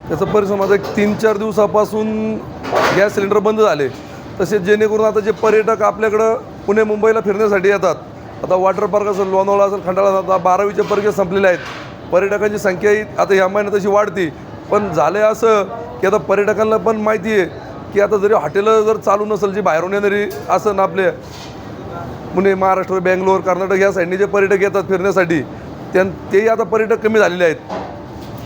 त्याचा परिणाम आता 3-4 दिवसापासून गॅस सिलेंडर बंद झाले. तसेच जेणेकरून आता जे पर्यटक आपल्याकडं पुणे मुंबईला फिरण्यासाठी येतात, आता वॉटर पार्क असेल, लोणावळा असेल, खंडाळा, आता 12वीचे परीक्षा संपलेले आहेत. पर्यटकांची संख्याही आता ह्या महिन्यात तशी वाढते. पण झालं असं की आता पर्यटकांना पण माहिती आहे की आता जरी हॉटेलं जर चालू नसेल, जी बाहेरून येणारी असं ना आपले पुणे, महाराष्ट्र, बेंगलोर, कर्नाटक या साईडने जे पर्यटक येतात फिरण्यासाठी, तेही आता पर्यटक कमी झालेले आहेत.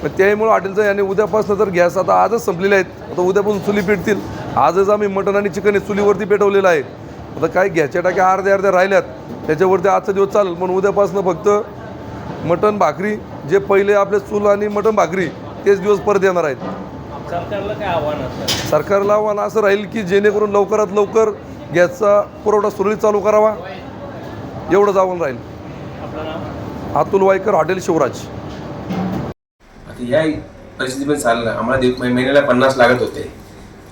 मग त्यामुळे हॉटेलचं आणि उद्यापासून तर गॅस आता आजच संपलेले आहेत. आता उद्यापासून चुली पेटतील. आजच आम्ही मटण आणि चिकन चुलीवरती पेटवलेलं आहे. आता काय गॅसच्या टाक्या अर्ध्या राहिल्यात, त्याच्यावरती आजचा दिवस चालेल. पण उद्यापासून फक्त मटण भाकरी, जे पहिले आपले चूल आणि मटण भाकरी तेच दिवस परत येणार आहेत. सरकारला काय आव्हान असेल? सरकारला आव्हान असं राहील की जेणेकरून लवकरात लवकर गॅसचा पुरवठा सुरळीत चालू करावा, एवढंच आव्हान राहील. आपलं नाव? अतुल वायकर, हॉटेल शिवराज. आता या परिस्थितीमध्ये चाललं, आम्हाला महिन्याला 50 लागत होते.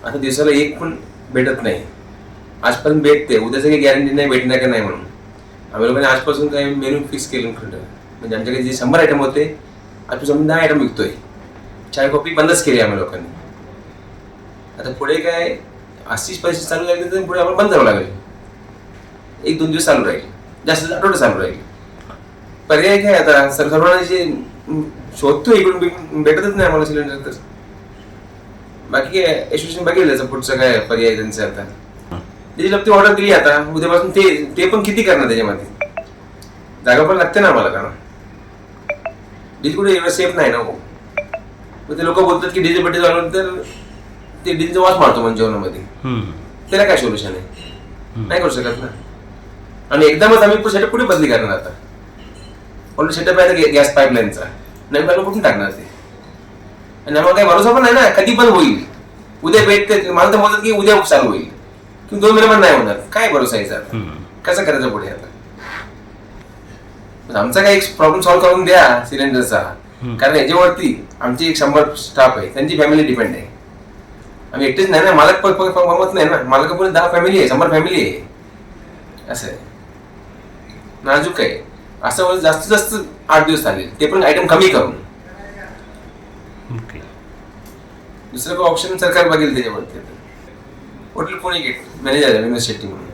आता दिवसाला एक पण भेटत नाही. आजपर्यंत भेटते, उद्याचं काही गॅरंटी नाही भेटणार का नाही म्हणून. आम्ही लोकांनी आजपासून काही मेनू फिक्स केलं खरं. म्हणजे आमच्याकडे जे 100 आयटम होते, आजपासून आम्ही 10 आयटम विकतोय. चाय कॉफी बंदच केली आम्ही लोकांनी. आता पुढे काय अशीच परिस्थिती चालू लागली तर पुढे आम्हाला बंद करावं लागेल. 1-2 दिवस चालू राहील, जास्त आठवडे चालू राहील. पर्याय काय आता सर्वांना जे शोधतो इकडून भेटतच नाही आम्हाला सिलेंडर. तर बाकी काय एसोसिएशन बघेल त्याचं पुढचं काय पर्याय त्यांचं. आता त्याची लपती ऑर्डर दिली, आता उद्यापासून ते पण किती करणार त्याच्यामध्ये, जागा पण लागते ना आम्हाला. कारण डील कुठे एवढं सेफ नाही ना हो. मग ते लोक बोलतात की डीजे बड्डे झालं तर ते डीलचा वास मारतो म्हणजे जेवणामध्ये. त्याला काय सोल्युशन आहे? नाही करू शकत ना. आणि एकदमच आम्ही सेटअप कुठे बदली करणार आता? ऑलरेडी सेटअप आहे गॅस पाईपलाईनचा, नवीन पाईपलाईन कुठून टाकणार ते? आणि आम्हाला काही भरोसा पण नाही ना कधी पण होईल. उद्या भेटते मला तर बोलतात की उद्या चालू होईल किंवा 2 महिने पण नाही होणार. काय भरोसा यायचा आता? कसं करायचं पुढे आता? आमचा काही प्रॉब्लेम सॉल्व्ह करून द्या सिलेंडरचा. कारण याच्यावरती आमची 100 स्टाफ आहे, त्यांची फॅमिली डिपेंड आहे. आम्ही एकटेच नाही ना, मालक कमवत नाही ना. मालक पुढे 10 फॅमिली आहे, 100 फॅमिली आहे. असं आहे, नाजूक आहे. असं जास्तीत जास्त 8 दिवस चालेल, ते पण आयटम कमी करून. दुसरं काही ऑप्शन सरकार बघेल त्याच्यावरती. हॉटेल पुणे गेट मॅनेजर आहे विनोद शेट्टी म्हणून.